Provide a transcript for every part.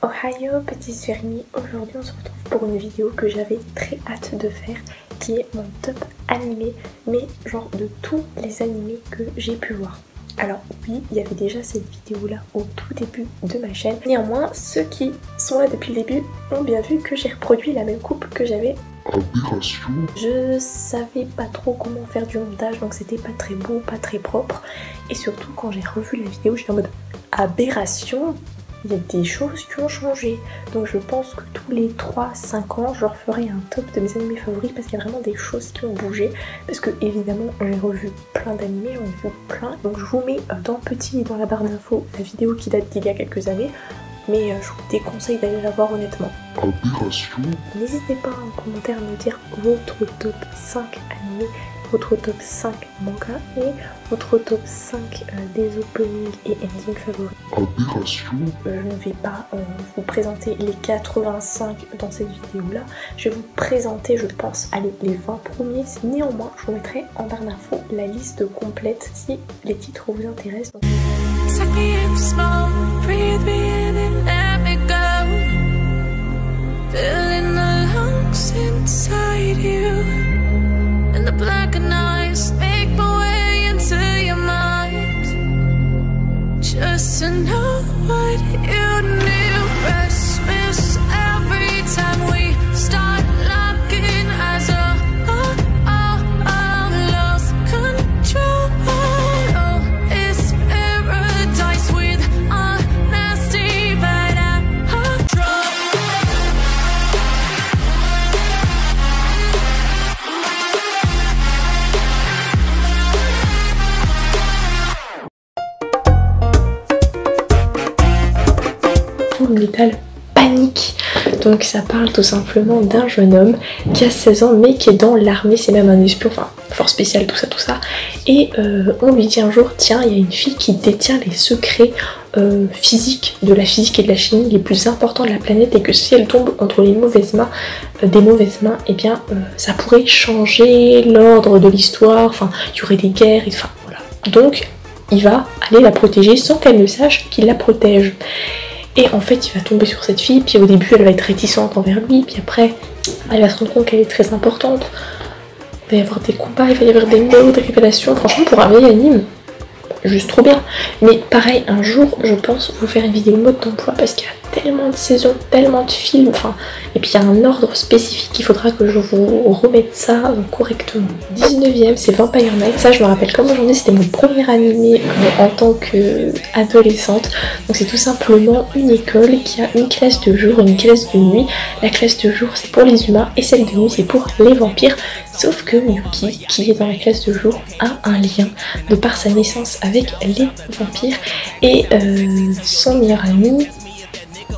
Ohio petits fermiers, aujourd'hui on se retrouve pour une vidéo que j'avais très hâte de faire, qui est mon top animé, mais genre de tous les animés que j'ai pu voir. Alors oui, il y avait déjà cette vidéo là au tout début de ma chaîne, néanmoins ceux qui sont là depuis le début ont bien vu que j'ai reproduit la même coupe que j'avais. Aberration. Je savais pas trop comment faire du montage, donc c'était pas très beau, pas très propre, et surtout quand j'ai revu la vidéo j'étais en mode aberration. Il y a des choses qui ont changé, donc je pense que tous les 3-5 ans je referai un top de mes animés favoris parce qu'il y a vraiment des choses qui ont bougé, parce que évidemment j'ai revu plein d'animés, j'en ai vu plein, donc je vous mets dans petit et dans la barre d'infos la vidéo qui date d'il y a quelques années, mais je vous déconseille d'aller la voir honnêtement. Aberration. N'hésitez pas en commentaire à me dire votre top 5 animés, votre top 5 manga et votre top 5 des openings et endings favoris. Aberration. Je ne vais pas vous présenter les 85 dans cette vidéo là, je vais vous présenter je pense allez, les 20 premiers, néanmoins je vous mettrai en barre d'infos la liste complète si les titres vous intéressent. Donc... The black and eyes make my way into your mind, just to know what you knew. Restless every time we start locking eyes. Lost control. Oh, it's paradise with a nasty bad drug. Metal Panic. Donc ça parle tout simplement d'un jeune homme qui a 16 ans mais qui est dans l'armée, c'est même un espion, enfin force spéciale, tout ça. Et on lui dit un jour, tiens, il y a une fille qui détient les secrets physiques, de la physique et de la chimie les plus importants de la planète, et que si elle tombe entre les mauvaises mains, des mauvaises mains, et bien ça pourrait changer l'ordre de l'histoire, enfin il y aurait des guerres, enfin voilà. Donc il va aller la protéger sans qu'elle ne sache qu'il la protège. Et en fait il va tomber sur cette fille, puis au début elle va être réticente envers lui, puis après elle va se rendre compte qu'elle est très importante. Il va y avoir des combats, il va y avoir des mots, des révélations, franchement pour un vieil anime, juste trop bien. Mais pareil, un jour je pense vous faire une vidéo mode d'emploi parce qu'il y a tellement de saisons, tellement de films, enfin, et puis il y a un ordre spécifique, il faudra que je vous remette ça correctement. 19ème, c'est Vampire Knight, ça je me rappelle comme aujourd'hui, c'était mon premier animé en tant qu'adolescente. Donc c'est tout simplement une école qui a une classe de jour et une classe de nuit. La classe de jour c'est pour les humains et celle de nuit c'est pour les vampires, sauf que Yuki, qui est dans la classe de jour, a un lien de par sa naissance avec les vampires, et son meilleur ami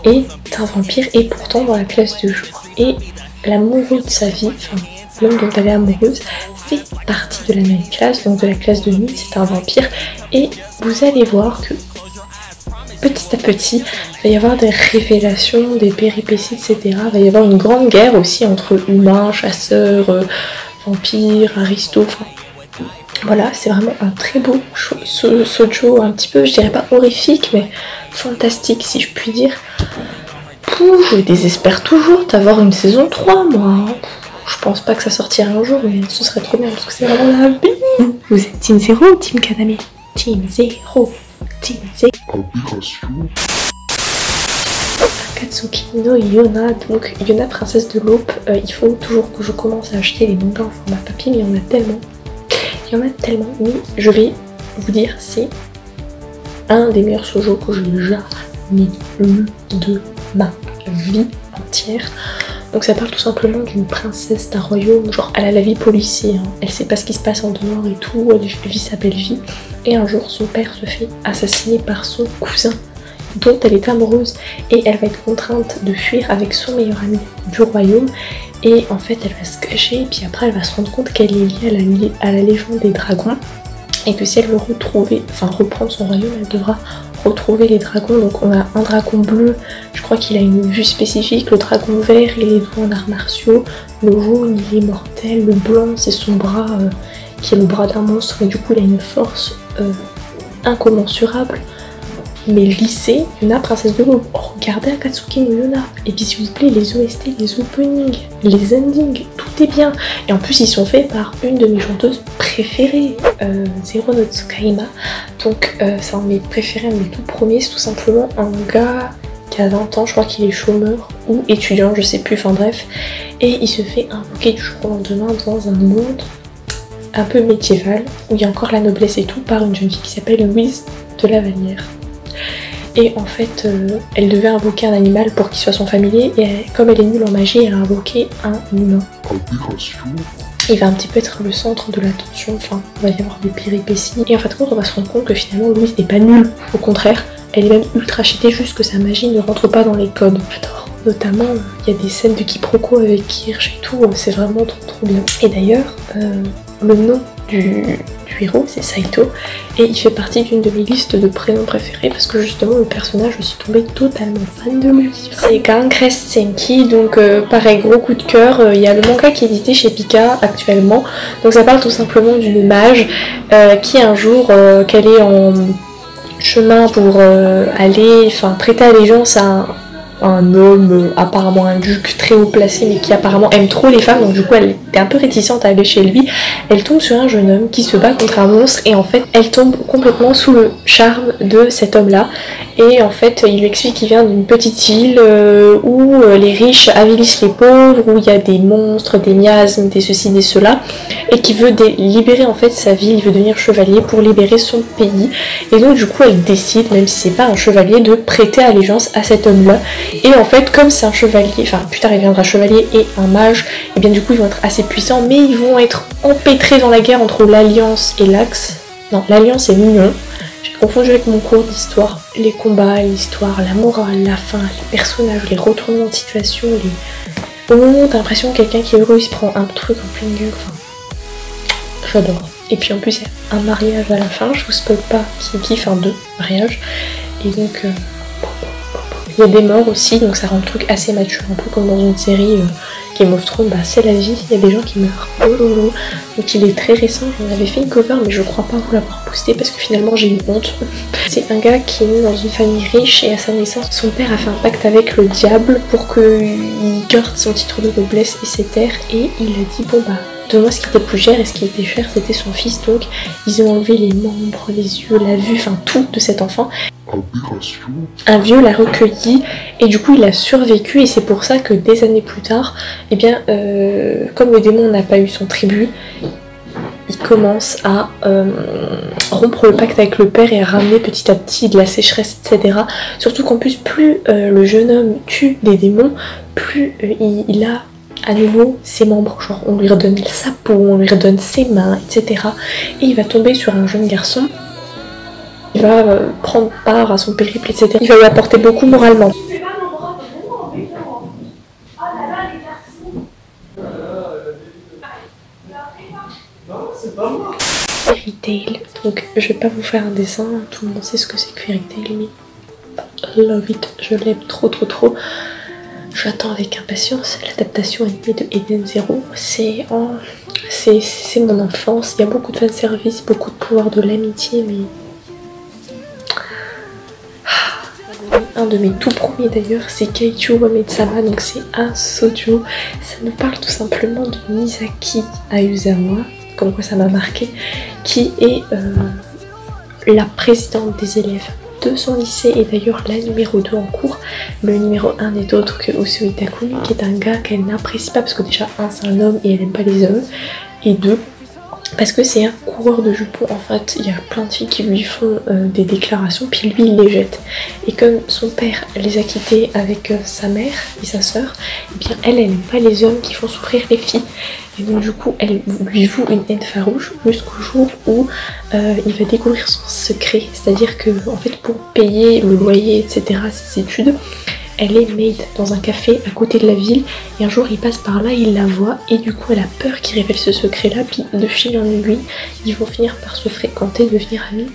est un vampire et pourtant dans la classe de jour, et l'amoureux de sa vie, enfin l'homme dont elle est amoureuse, fait partie de la même classe, donc de la classe de nuit, c'est un vampire. Et vous allez voir que petit à petit il va y avoir des révélations, des péripéties, etc. Il va y avoir une grande guerre aussi entre humains, chasseurs, vampires, aristos, enfin voilà, c'est vraiment un très beau shoujo, un petit peu, je dirais pas horrifique, mais fantastique si je puis dire. Je désespère toujours d'avoir une saison 3, moi. Je pense pas que ça sortira un jour, mais ce serait trop bien parce que c'est vraiment la vie. Vous êtes Team 0 ou Team Kaname? Team 0, Team 0. Aberration. Akatsuki no Yona, donc Yona princesse de l'aube. Il faut toujours que je commence à acheter les mangas en format papier, mais il y en a tellement. Il y en a tellement, mais je vais vous dire, c'est un des meilleurs shoujo que j'ai jamais lu de ma vie entière. Donc ça parle tout simplement d'une princesse d'un royaume, genre elle a la vie policière, hein. Elle sait pas ce qui se passe en dehors et tout, elle vit sa belle vie. Et un jour son père se fait assassiner par son cousin dont elle est amoureuse, et elle va être contrainte de fuir avec son meilleur ami du royaume. Et en fait elle va se cacher, et puis après elle va se rendre compte qu'elle est liée à la Légion des dragons, et que si elle veut reprendre son royaume, elle devra retrouver les dragons. Donc on a un dragon bleu, je crois qu'il a une vue spécifique, le dragon vert il est doué en arts martiaux, le jaune il est mortel, le blanc c'est son bras qui est le bras d'un monstre, et du coup il a une force incommensurable. mais lycée, Yuna, princesse de l'aube. Regardez Akatsuki no Yona. Et puis s'il vous plaît, les OST, les openings, les endings, tout est bien. Et en plus, ils sont faits par une de mes chanteuses préférées, Zero no Tsukaima. Donc c'est un de mes préférés, un de mes tout premiers. C'est tout simplement un gars qui a 20 ans, je crois qu'il est chômeur ou étudiant, je sais plus, enfin bref. Et il se fait invoquer du jour au lendemain dans un monde un peu médiéval, où il y a encore la noblesse et tout, par une jeune fille qui s'appelle Louise de la Vallière. Et en fait, elle devait invoquer un animal pour qu'il soit son familier, et comme elle est nulle en magie, elle a invoqué un humain. Aberration. Il va un petit peu être le centre de l'attention, enfin, il va y avoir des péripéties. Et en fait, on va se rendre compte que finalement, Louise n'est pas nulle, au contraire, elle est même ultra cheatée, juste que sa magie ne rentre pas dans les codes. J'adore. Notamment, il y a des scènes de quiproquo avec Kirsch et tout, c'est vraiment trop bien. Et d'ailleurs, le nom du héros, c'est Saito, et il fait partie d'une de mes listes de prénoms préférés parce que justement le personnage, je suis tombée totalement fan de lui. C'est Gankrest Senki, donc pareil, gros coup de cœur. Il y a le manga qui est édité chez Pika actuellement, donc ça parle tout simplement d'une mage qui un jour, qu'elle est en chemin pour prêter allégeance à un homme, apparemment un duc très haut placé, mais qui apparemment aime trop les femmes, donc du coup elle était un peu réticente à aller chez lui. Elle tombe sur un jeune homme qui se bat contre un monstre, et en fait elle tombe complètement sous le charme de cet homme là. Et en fait il lui explique qu'il vient d'une petite île où les riches avilissent les pauvres, où il y a des monstres, des miasmes, des ceci, des cela, et qui veut libérer en fait sa ville. Il veut devenir chevalier pour libérer son pays, et donc du coup elle décide, même si c'est pas un chevalier, de prêter allégeance à cet homme là. Et en fait, comme c'est un chevalier, enfin plus tard il viendra chevalier et un mage, et bien du coup ils vont être assez puissants, mais ils vont être empêtrés dans la guerre entre l'Alliance et l'Axe. Non, l'Alliance et l'Union. J'ai confondu avec mon cours d'histoire. Les combats, l'histoire, la morale, la fin, les personnages, les retournements de situation, au moment où t'as l'impression que quelqu'un qui est heureux il se prend un truc en pleine gueule, enfin... J'adore. Et puis en plus il y a un mariage à la fin, je vous spoil pas qui, enfin 2 mariages, et donc... il y a des morts aussi, donc ça rend le truc assez mature, un peu comme dans une série Game of Thrones, bah c'est la vie, il y a des gens qui meurent. Donc il est très récent, j'en avais fait une cover mais je crois pas vous l'avoir posté parce que finalement j'ai eu honte. C'est un gars qui est né dans une famille riche et à sa naissance, son père a fait un pacte avec le diable pour qu'il garde son titre de noblesse et ses terres, et il a dit bon bah donne-moi ce qui était plus cher, et ce qui était cher c'était son fils, donc ils ont enlevé les membres, les yeux, la vue, enfin tout de cet enfant. Aberration. Un vieux l'a recueilli et du coup il a survécu, et c'est pour ça que des années plus tard, eh bien comme le démon n'a pas eu son tribut, il commence à rompre le pacte avec le père et à ramener petit à petit de la sécheresse, etc. Surtout qu'en plus plus le jeune homme tue des démons, plus il a à nouveau ses membres, genre on lui redonne sa peau, on lui redonne ses mains, etc. Et il va tomber sur un jeune garçon. Il va prendre part à son périple, etc. Il va lui apporter beaucoup moralement. Fairy Tail, donc je vais pas vous faire un dessin, tout le monde sait ce que c'est que Fairy Tail, mais love it, je l'aime trop. J'attends avec impatience l'adaptation animée de Eden Zero. C'est mon enfance, il y a beaucoup de fanservice, beaucoup de pouvoir de l'amitié, mais... Un de mes tout premiers d'ailleurs, c'est Keiichu Wametsama, donc c'est un soju. Ça nous parle tout simplement de Misaki Ayuzawa, comme quoi ça m'a marqué, qui est la présidente des élèves de son lycée, et d'ailleurs la numéro 2 en cours. Le numéro 1 n'est autre que Usui Takumi, qui est un gars qu'elle n'apprécie pas parce que déjà 1 c'est un homme et elle aime pas les hommes, et 2 parce que c'est un coureur de jupons. En fait il y a plein de filles qui lui font des déclarations puis lui il les jette, et comme son père les a quittés avec sa mère et sa soeur, et bien elle aime pas les hommes qui font souffrir les filles, et donc du coup elle lui voue une haine farouche jusqu'au jour où il va découvrir son secret, c'est à dire que en fait pour payer le loyer etc, ses études, elle est maid dans un café à côté de la ville, et un jour il passe par là, il la voit, et du coup elle a peur qu'il révèle ce secret là, puis de fil en aiguille ils vont finir par se fréquenter, devenir amis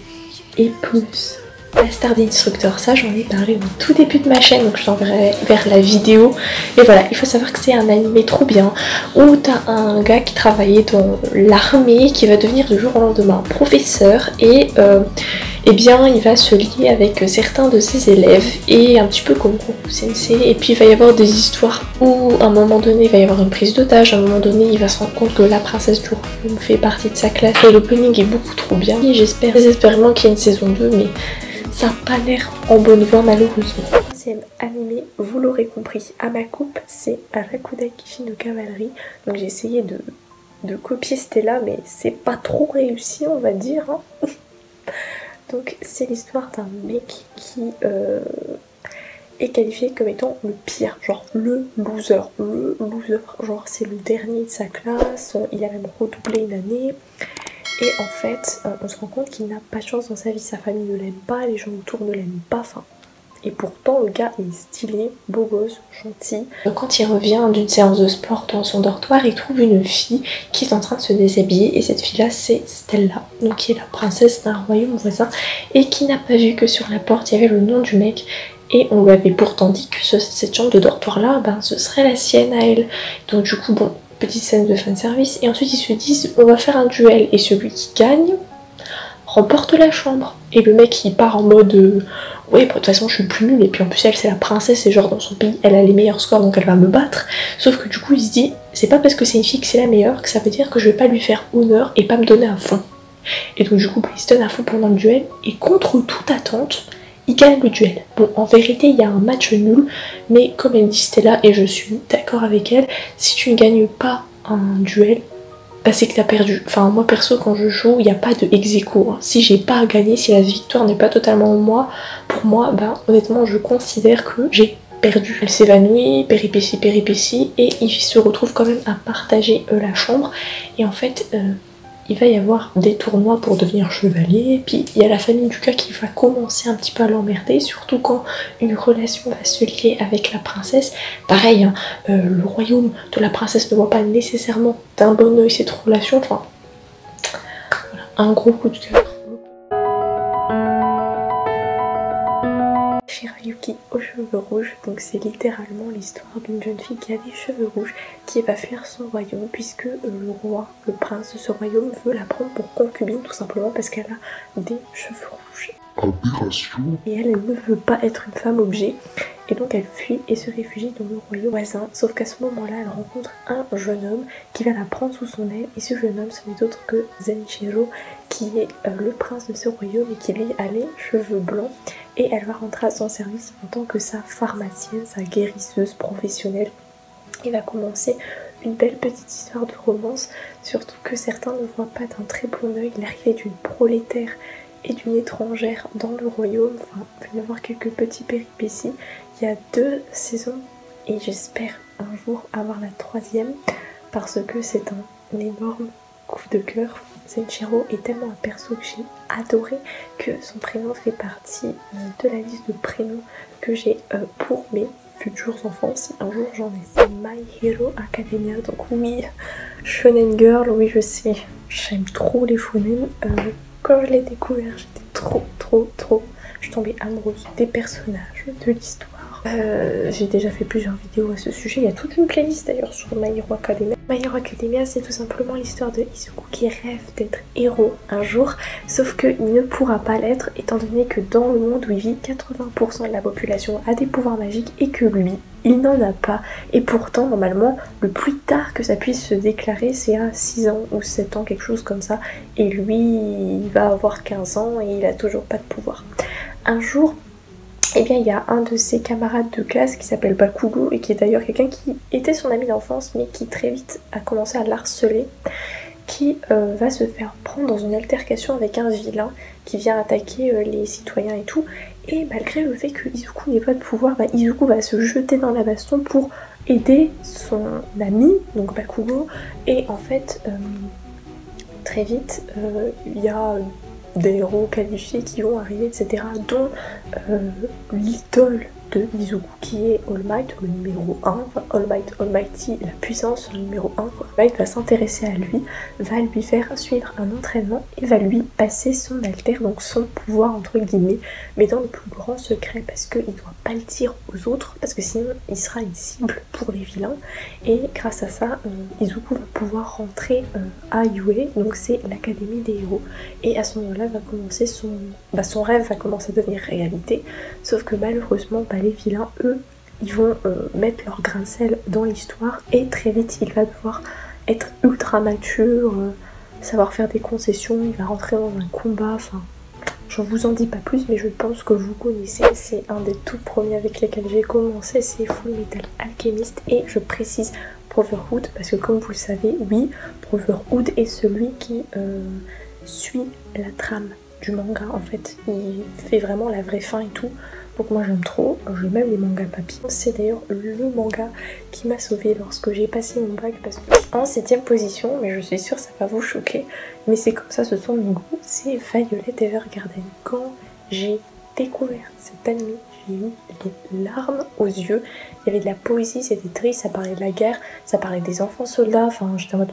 et plus. La star d'instructeur, ça j'en ai parlé au tout début de ma chaîne, donc je t'enverrai vers la vidéo. Et voilà, il faut savoir que c'est un animé trop bien où t'as un gars qui travaillait dans l'armée qui va devenir du jour au lendemain professeur, et eh bien il va se lier avec certains de ses élèves et un petit peu comme Goku Sensei, et puis il va y avoir des histoires où à un moment donné il va y avoir une prise d'otage, à un moment donné il va se rendre compte que la princesse du royaume fait partie de sa classe et l'opening est beaucoup trop bien et j'espère désespérément qu'il y ait une saison 2 mais ça n'a pas l'air en bonne voie malheureusement. Troisième animé, vous l'aurez compris, à ma coupe, c'est Rakuda Kishi no Cavalry, donc j'ai essayé de copier Stella mais c'est pas trop réussi on va dire hein. Donc c'est l'histoire d'un mec qui est qualifié comme étant le pire, genre le loser, genre c'est le dernier de sa classe, il a même redoublé une année et en fait on se rend compte qu'il n'a pas de chance dans sa vie, sa famille ne l'aime pas, les gens autour ne l'aiment pas, enfin. Et pourtant le gars est stylé, beau gosse, gentil. Quand il revient d'une séance de sport dans son dortoir, il trouve une fille qui est en train de se déshabiller et cette fille là c'est Stella, donc qui est la princesse d'un royaume voisin et qui n'a pas vu que sur la porte il y avait le nom du mec et on lui avait pourtant dit que cette chambre de dortoir là, ben ce serait la sienne à elle. Donc du coup bon, petite scène de fanservice et ensuite ils se disent on va faire un duel et celui qui gagne remporte la chambre. Et le mec il part en mode ouais de toute façon je suis plus nulle et puis en plus elle c'est la princesse et genre dans son pays elle a les meilleurs scores donc elle va me battre. Sauf que du coup il se dit c'est pas parce que c'est une fille que c'est la meilleure que ça veut dire que je vais pas lui faire honneur et pas me donner à fond. Et donc du coup il se donne à fond pendant le duel et contre toute attente il gagne le duel. Bon en vérité il y a un match nul mais comme elle dit Stella et je suis d'accord avec elle, si tu ne gagnes pas un duel bah c'est que t'as perdu. Enfin moi perso quand je joue il n'y a pas de ex-aequo hein. Si j'ai pas à gagner, si la victoire n'est pas totalement en moi, pour moi bah honnêtement je considère que j'ai perdu. Elle s'évanouit, péripéties et il se retrouve quand même à partager la chambre et en fait il va y avoir des tournois pour devenir chevalier, puis il y a la famille du gars qui va commencer un petit peu à l'emmerder, surtout quand une relation va se lier avec la princesse. Pareil, hein, le royaume de la princesse ne voit pas nécessairement d'un bon oeil cette relation, enfin voilà, un gros coup de cœur. Shirayuki aux cheveux rouges, donc c'est littéralement l'histoire d'une jeune fille qui a des cheveux rouges qui va fuir son royaume puisque le roi, le prince de ce royaume veut la prendre pour concubine tout simplement parce qu'elle a des cheveux rouges. Aberration. Et elle ne veut pas être une femme objet et donc elle fuit et se réfugie dans le royaume voisin, sauf qu'à ce moment-là elle rencontre un jeune homme qui va la prendre sous son aile et ce jeune homme ce n'est autre que Zenichiro qui est le prince de ce royaume et qui lui a les cheveux blancs et elle va rentrer à son service en tant que sa pharmacienne, sa guérisseuse professionnelle. Il va commencer une belle petite histoire de romance, surtout que certains ne voient pas d'un très bon oeil l'arrivée d'une prolétaire et d'une étrangère dans le royaume. Enfin, il va y avoir quelques petits péripéties. Il y a 2 saisons et j'espère un jour avoir la 3e parce que c'est un énorme coup de cœur. Zenichiro est tellement un perso que j'ai adoré que son prénom fait partie de la liste de prénoms que j'ai pour mes futurs enfants si un jour j'en ai. C'est My Hero Academia, donc oui, shonen girl, oui je sais, j'aime trop les shonen. Quand je l'ai découvert j'étais trop, je suis tombée amoureuse des personnages, de l'histoire. J'ai déjà fait plusieurs vidéos à ce sujet, il y a toute une playlist d'ailleurs sur My Hero Academia. My Hero Academia c'est tout simplement l'histoire de Izuku qui rêve d'être héros un jour, sauf qu'il ne pourra pas l'être étant donné que dans le monde où il vit, 80% de la population a des pouvoirs magiques et que lui, il n'en a pas. Et pourtant normalement le plus tard que ça puisse se déclarer c'est à 6 ans ou 7 ans, quelque chose comme ça, et lui il va avoir 15 ans et il a toujours pas de pouvoir. Un jour, eh bien il y a un de ses camarades de classe qui s'appelle Bakugo et qui est d'ailleurs quelqu'un qui était son ami d'enfance mais qui très vite a commencé à l'harceler, qui va se faire prendre dans une altercation avec un vilain qui vient attaquer les citoyens et tout, et malgré le fait que Izuku n'ait pas de pouvoir, bah, Izuku va se jeter dans la baston pour aider son ami, donc Bakugo, et en fait très vite il y a des héros qualifiés qui vont arriver, etc. dont l'idole de Izuku qui est All Might, le numéro 1, enfin All Might, Almighty, la puissance, le numéro 1. All Might va s'intéresser à lui, va lui faire suivre un entraînement et va lui passer son alter, donc son pouvoir entre guillemets, mais dans le plus grand secret parce qu'il ne doit pas le dire aux autres parce que sinon il sera une cible pour les vilains. Et grâce à ça, Izuku va pouvoir rentrer à Yue, donc c'est l'académie des héros. Et à ce moment-là va commencer son rêve va commencer à devenir réalité, sauf que malheureusement les vilains, eux, ils vont mettre leur grain de sel dans l'histoire et très vite il va devoir être ultra mature, savoir faire des concessions, il va rentrer dans un combat, enfin je vous en dis pas plus mais je pense que vous connaissez, c'est un des tout premiers avec lesquels j'ai commencé, c'est Full Metal Alchemist et je précise Brotherhood parce que comme vous le savez, oui, Brotherhood est celui qui suit la trame du manga en fait, il fait vraiment la vraie fin et tout, donc moi j'aime trop, j'ai même les mangas papier. C'est d'ailleurs le manga qui m'a sauvée lorsque j'ai passé mon bac parce que en 7ème position, mais je suis sûre ça va vous choquer, mais c'est comme ça, ce sont mes goûts, c'est Violet Evergarden. Quand j'ai découvert cet anime, j'ai eu des larmes aux yeux, il y avait de la poésie, c'était triste, ça parlait de la guerre, ça parlait des enfants soldats, enfin j'étais en mode...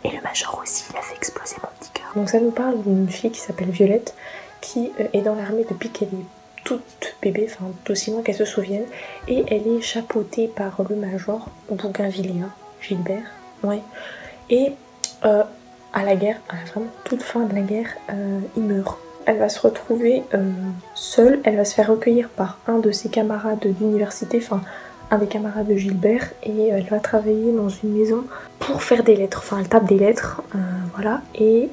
Et le major aussi, il a fait exploser mon petit cœur. Donc ça nous parle d'une fille qui s'appelle Violette, qui est dans l'armée depuis qu'elle est toute bébé, enfin aussi loin qu'elle se souvienne, et elle est chapeautée par le major Bougainvillea, Gilbert, ouais. Et à la guerre, à la vraiment toute fin de la guerre, il meurt. Elle va se retrouver seule, elle va se faire recueillir par un de ses camarades d'université, enfin un des camarades de Gilbert, et elle va travailler dans une maison pour faire des lettres, enfin elle tape des lettres, voilà, et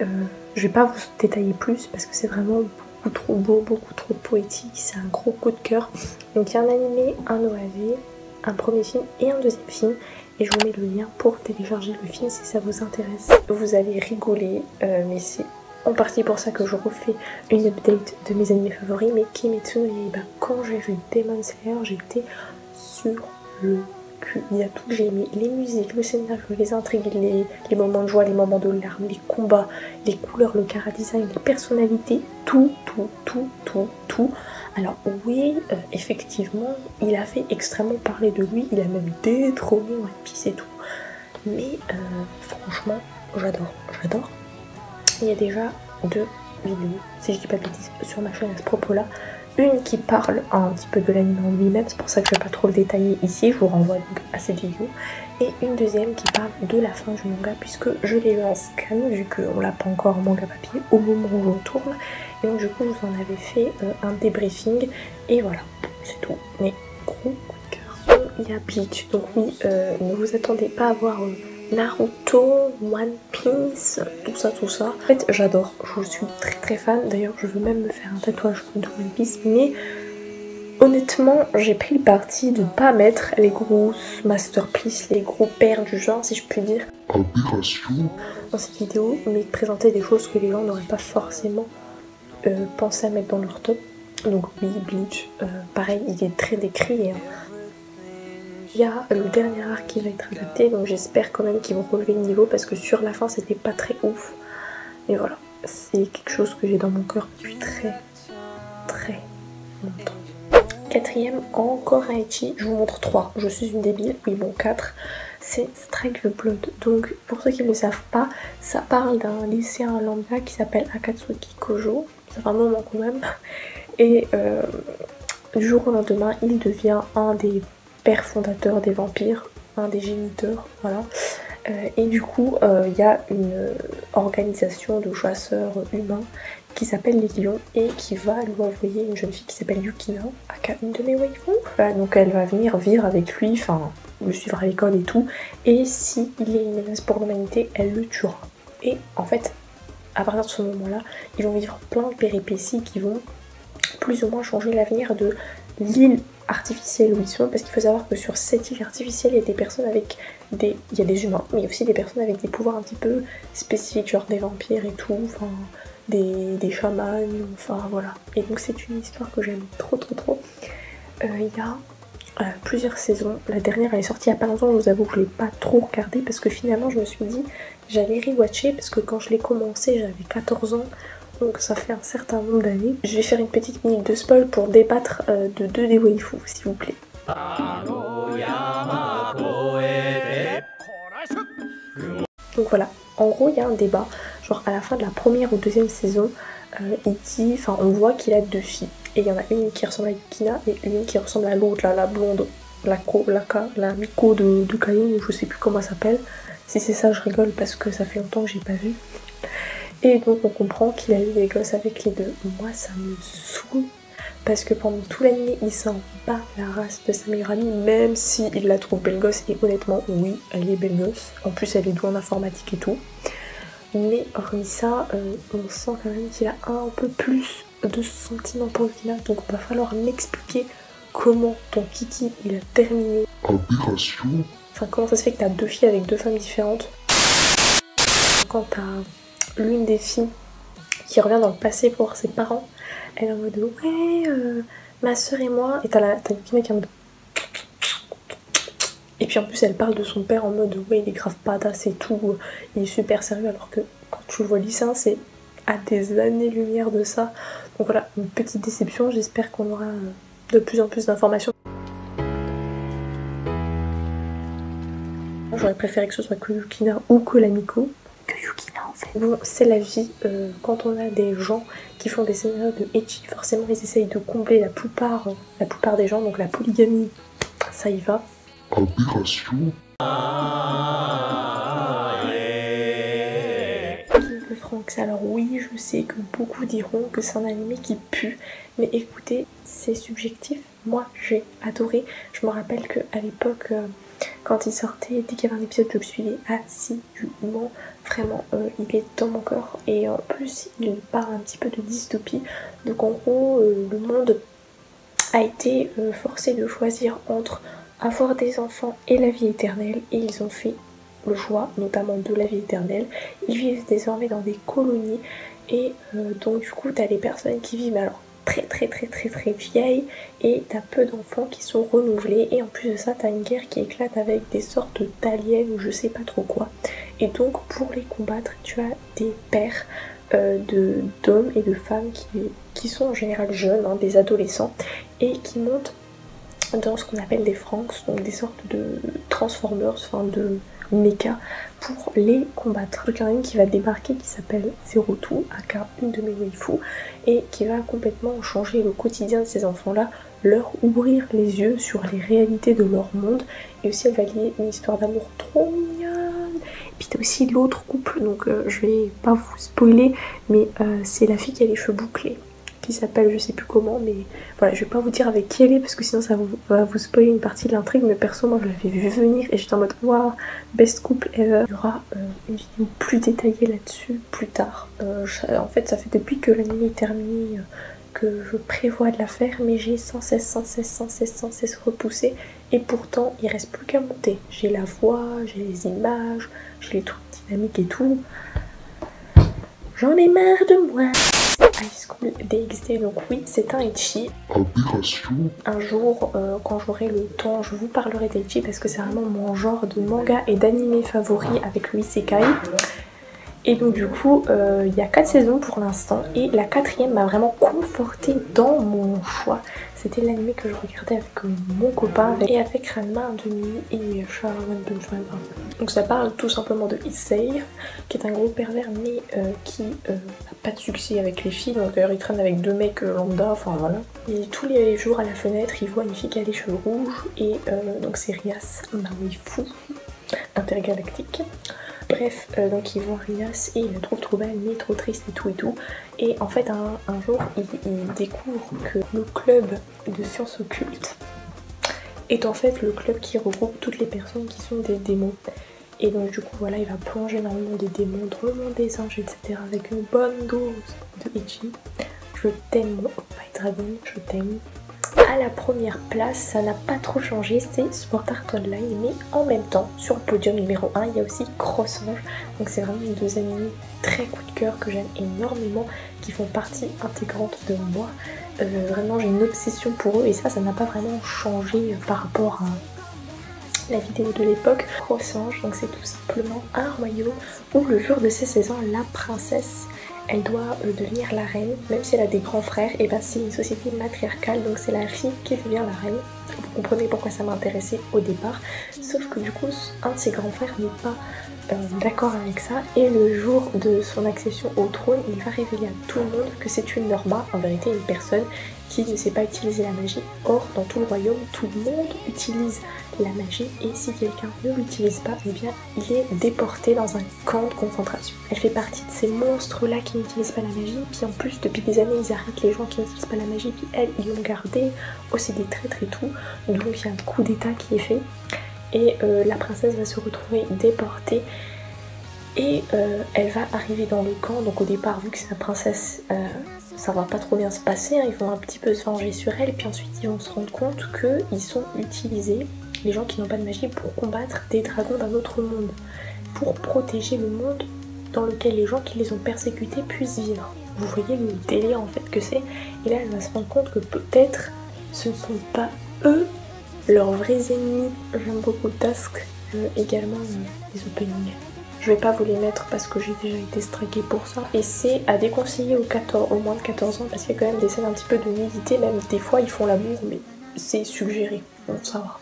je vais pas vous détailler plus parce que c'est vraiment beaucoup trop beau, beaucoup trop poétique, c'est un gros coup de cœur. Donc il y a un animé, un OAV, un premier film et un deuxième film, et je vous mets le lien pour télécharger le film si ça vous intéresse. Vous allez rigoler, mais c'est en partie pour ça que je refais une update de mes animés favoris, mais Kimetsu no Yaiba, quand j'ai vu Demon Slayer, j'étais sur le cul. Il y a tout que j'ai aimé, les musiques, le scénario, les intrigues, les moments de joie, les moments de larmes, les combats, les couleurs, le chara-design, les personnalités, tout. Alors oui, effectivement, il a fait extrêmement parler de lui, il a même détrôné One Piece et tout, mais franchement, j'adore. Il y a déjà 2 vidéos, si je dis pas de bêtises, sur ma chaîne à ce propos-là. Une qui parle un petit peu de l'anime en lui-même, c'est pour ça que je vais pas trop le détailler ici, je vous renvoie donc à cette vidéo. Et une deuxième qui parle de la fin du manga, puisque je l'ai lu en scan, vu qu'on l'a pas encore en manga papier au moment où je tourne. Et donc du coup, je vous en avais fait un débriefing, et voilà, c'est tout. Mais gros coup de cœur. Il y a Bleach, donc oui, ne vous attendez pas à voir... Naruto, One Piece, tout ça. En fait, j'adore, je suis très fan. D'ailleurs, je veux même me faire un tatouage de One Piece, mais honnêtement, j'ai pris le parti de pas mettre les grosses masterpieces, les gros pères du genre, si je puis dire, dans cette vidéo, mais de présenter des choses que les gens n'auraient pas forcément pensé à mettre dans leur top. Donc oui, Bleach, pareil, il est très décrit. Il y a le dernier arc qui va être adapté, donc j'espère quand même qu'ils vont relever le niveau parce que sur la fin c'était pas très ouf. Et voilà, c'est quelque chose que j'ai dans mon cœur depuis très longtemps. 4ème, encore un ecchi, je vous montre 3, je suis une débile, oui bon 4, c'est Strike the Blood. Donc pour ceux qui ne le savent pas, ça parle d'un lycéen lambda qui s'appelle Akatsuki Kojo, ça fait un moment quand même, et du jour au lendemain il devient un des père fondateur des vampires, un des géniteurs, voilà. Et du coup, il y a une organisation de chasseurs humains qui s'appelle les Lions et qui va lui envoyer une jeune fille qui s'appelle Yukina, aka une de mes waifus. Donc elle va venir vivre avec lui, enfin le suivre à l'école et tout, et si il est une menace pour l'humanité, elle le tuera. Et en fait, à partir de ce moment-là, ils vont vivre plein de péripéties qui vont plus ou moins changer l'avenir de l'île artificielle où ils sont, parce qu'il faut savoir que sur cette île artificielle, il y a des personnes avec des... Il y a des humains, mais il y a aussi des personnes avec des pouvoirs un petit peu spécifiques, genre des vampires et tout, enfin des chamans, enfin voilà. Et donc c'est une histoire que j'aime trop. Il y a plusieurs saisons, la dernière elle est sortie il y a pas longtemps, je vous avoue que je l'ai pas trop regardée parce que finalement je me suis dit j'allais rewatcher parce que quand je l'ai commencé j'avais 14 ans, donc ça fait un certain nombre d'années. Je vais faire une petite minute de spoil pour débattre de deux des waifus, s'il vous plaît. Donc voilà, en gros il y a un débat, genre à la fin de la première ou deuxième saison, on voit qu'il a deux filles. Et il y en a une qui ressemble à Yukina et une qui ressemble à l'autre, là, la blonde, la Miko de Caillou, je sais plus comment elle s'appelle. Si c'est ça, je rigole parce que ça fait longtemps que j'ai pas vu. Et donc on comprend qu'il a eu des gosses avec les deux. Moi ça me saoule parce que pendant tout l'année il s'en bat la race de sa meilleure amie, même s'il la trouve belle gosse. Et honnêtement oui, elle est belle gosse, en plus elle est douée en informatique et tout. Mais hormis ça, on sent quand même qu'il a un peu plus de sentiments pour Yukina. Donc il va falloir m'expliquer comment ton kiki il a terminé. Aberration. Enfin comment ça se fait que t'as deux filles avec deux femmes différentes. Quand t'as l'une des filles qui revient dans le passé pour voir ses parents, elle est en mode ouais ma soeur et moi, et t'as Yukina qui est en mode, et puis en plus elle parle de son père en mode ouais il est grave badass et tout, il est super sérieux, alors que quand tu le vois lycéen c'est à des années-lumière de ça. Donc voilà, une petite déception, j'espère qu'on aura de plus en plus d'informations. J'aurais préféré que ce soit que Yukina ou que la Miko. Que Yukina en fait. Bon, c'est la vie, quand on a des gens qui font des scénarios de ecchi, forcément ils essayent de combler la plupart des gens, donc la polygamie, ça y va. Aberration. Le Franxx, alors oui, je sais que beaucoup diront que c'est un animé qui pue, mais écoutez, c'est subjectif. Moi, j'ai adoré. Je me rappelle qu'à l'époque, quand il sortait, dès qu'il y avait un épisode, je le suivais assidûment. Vraiment, il est dans mon corps. Et en plus, il parle un petit peu de dystopie. Donc en gros, le monde a été forcé de choisir entre avoir des enfants et la vie éternelle. Et ils ont fait le choix, notamment de la vie éternelle. Ils vivent désormais dans des colonies. Et donc du coup, t'as les personnes qui vivent alors très vieilles, et t'as peu d'enfants qui sont renouvelés, et en plus de ça t'as une guerre qui éclate avec des sortes d'aliens ou je sais pas trop quoi. Et donc pour les combattre tu as des pères d'hommes et de femmes qui sont en général jeunes, hein, des adolescents, et qui montent dans ce qu'on appelle des Franxx, donc des sortes de Transformers, enfin de méca, pour les combattre. Donc il y en a une qui va débarquer qui s'appelle Zero Two, aka une de mes waifus, et qui va complètement changer le quotidien de ces enfants-là, leur ouvrir les yeux sur les réalités de leur monde, et aussi elle va lier une histoire d'amour trop mignonne. Et puis t'as aussi l'autre couple, donc je vais pas vous spoiler, mais c'est la fille qui a les cheveux bouclés, qui s'appelle je sais plus comment, mais voilà, je vais pas vous dire avec qui elle est parce que sinon ça va vous spoiler une partie de l'intrigue. Mais perso, moi je l'avais vu venir et j'étais en mode waouh, best couple ever. Il y aura une vidéo plus détaillée là-dessus plus tard. En fait ça fait depuis que l'anime est terminé que je prévois de la faire, mais j'ai sans cesse repoussé, et pourtant il reste plus qu'à monter. J'ai la voix, j'ai les images, j'ai les trucs dynamiques et tout. J'en ai marre de moi. High School DxD, donc oui, c'est un ecchi. Aberration. Un jour, quand j'aurai le temps, je vous parlerai d'ecchi parce que c'est vraiment mon genre de manga et d'anime favori avec le isekai. Et donc du coup, il y a 4 saisons pour l'instant, et la 4e m'a vraiment confortée dans mon choix. C'était l'anime que je regardais avec mon copain et avec Ranma Demi et Sharon Benjamin. Donc ça parle tout simplement de Issei, qui est un gros pervers mais qui n'a pas de succès avec les filles. Donc d'ailleurs il traîne avec 2 mecs lambda, enfin voilà. Et tous les jours à la fenêtre il voit une fille qui a les cheveux rouges, et donc c'est Rias, ma waifu intergalactique. Bref, donc il voit Rias et il la trouve trop belle mais trop triste et tout. Et en fait un jour il découvre que le club de sciences occultes est en fait le club qui regroupe toutes les personnes qui sont des démons. Et donc du coup voilà, il va plonger dans le monde des démons, dans le monde des anges, etc. avec une bonne dose de ecchi. Je t'aime mon Oh My Dragon, je t'aime. À la première place, ça n'a pas trop changé, c'est Sword Art Online, mais en même temps, sur le podium numéro 1, il y a aussi Cross Ange. Donc c'est vraiment 2 animés très coup de cœur que j'aime énormément, qui font partie intégrante de moi. Vraiment j'ai une obsession pour eux, et ça n'a pas vraiment changé par rapport à la vidéo de l'époque. Cross Ange, donc c'est tout simplement un royaume où le jour de ses 16 ans, la princesse elle doit devenir la reine, même si elle a des grands frères, et ben c'est une société matriarcale, donc c'est la fille qui devient la reine. Vous comprenez pourquoi ça m'a intéressée au départ, sauf que du coup un de ses grands frères n'est pas d'accord avec ça, et le jour de son accession au trône, il va révéler à tout le monde que c'est une Norma, en vérité une personne qui ne sait pas utiliser la magie. Or dans tout le royaume, tout le monde utilise la magie, et si quelqu'un ne l'utilise pas, eh bien il est déporté dans un camp de concentration. Elle fait partie de ces monstres là qui n'utilisent pas la magie, puis en plus depuis des années ils arrêtent les gens qui n'utilisent pas la magie, puis elle, ils l'ont gardé, aussi des traîtres et tout, donc il y a un coup d'état qui est fait, et la princesse va se retrouver déportée, et elle va arriver dans le camp. Donc au départ, vu que c'est la princesse, ça va pas trop bien se passer, hein, ils vont un petit peu se venger sur elle, puis ensuite ils vont se rendre compte qu'ils sont utilisés, les gens qui n'ont pas de magie, pour combattre des dragons d'un autre monde, pour protéger le monde dans lequel les gens qui les ont persécutés puissent vivre. Vous voyez le délire en fait que c'est, et là elle va se rendre compte que peut-être ce ne sont pas eux leurs vrais ennemis. J'aime beaucoup Task, également les openings. Je vais pas vous les mettre parce que j'ai déjà été straquée pour ça. Et c'est à déconseiller aux moins de 14 ans parce qu'il y a quand même des scènes un petit peu de nudité, même des fois ils font l'amour, mais c'est suggéré, donc ça va.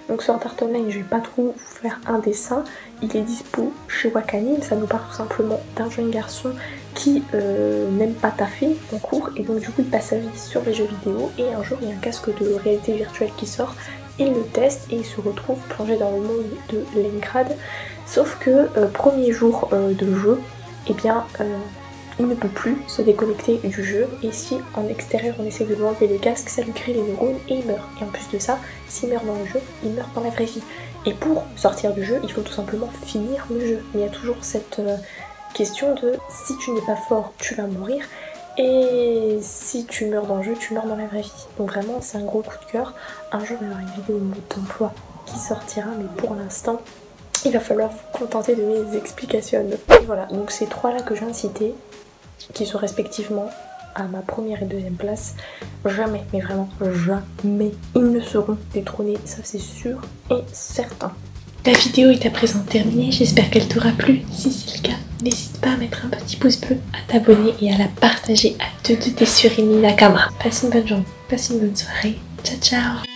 Donc sur Art Online, je vais pas trop vous faire un dessin, il est dispo chez Wakanim, ça nous parle tout simplement d'un jeune garçon qui n'aime pas taffer en cours, et donc du coup il passe sa vie sur les jeux vidéo, et un jour il y a un casque de réalité virtuelle qui sort, il le teste et il se retrouve plongé dans le monde de Leningrad, sauf que premier jour de jeu, eh bien il ne peut plus se déconnecter du jeu, et si en extérieur on essaie de lui enlever le casque, ça lui crée les neurones et il meurt. Et en plus de ça, s'il meurt dans le jeu, il meurt dans la vraie vie. Et pour sortir du jeu, il faut tout simplement finir le jeu. Mais il y a toujours cette question de si tu n'es pas fort, tu vas mourir, et si tu meurs dans le jeu, tu meurs dans la vraie vie. Donc vraiment c'est un gros coup de cœur. Un jour il y aura une vidéo mode d'emploi qui sortira, mais pour l'instant il va falloir vous contenter de mes explications. Et voilà, donc ces trois là que je viens de citer, qui sont respectivement à ma première et deuxième place, jamais, mais vraiment jamais, ils ne seront détrônés, ça c'est sûr et certain. La vidéo est à présent terminée, j'espère qu'elle t'aura plu. Si c'est le cas, n'hésite pas à mettre un petit pouce bleu, à t'abonner et à la partager à 2 de tes surimini Nakama. Passe une bonne journée, passe une bonne soirée, ciao ciao.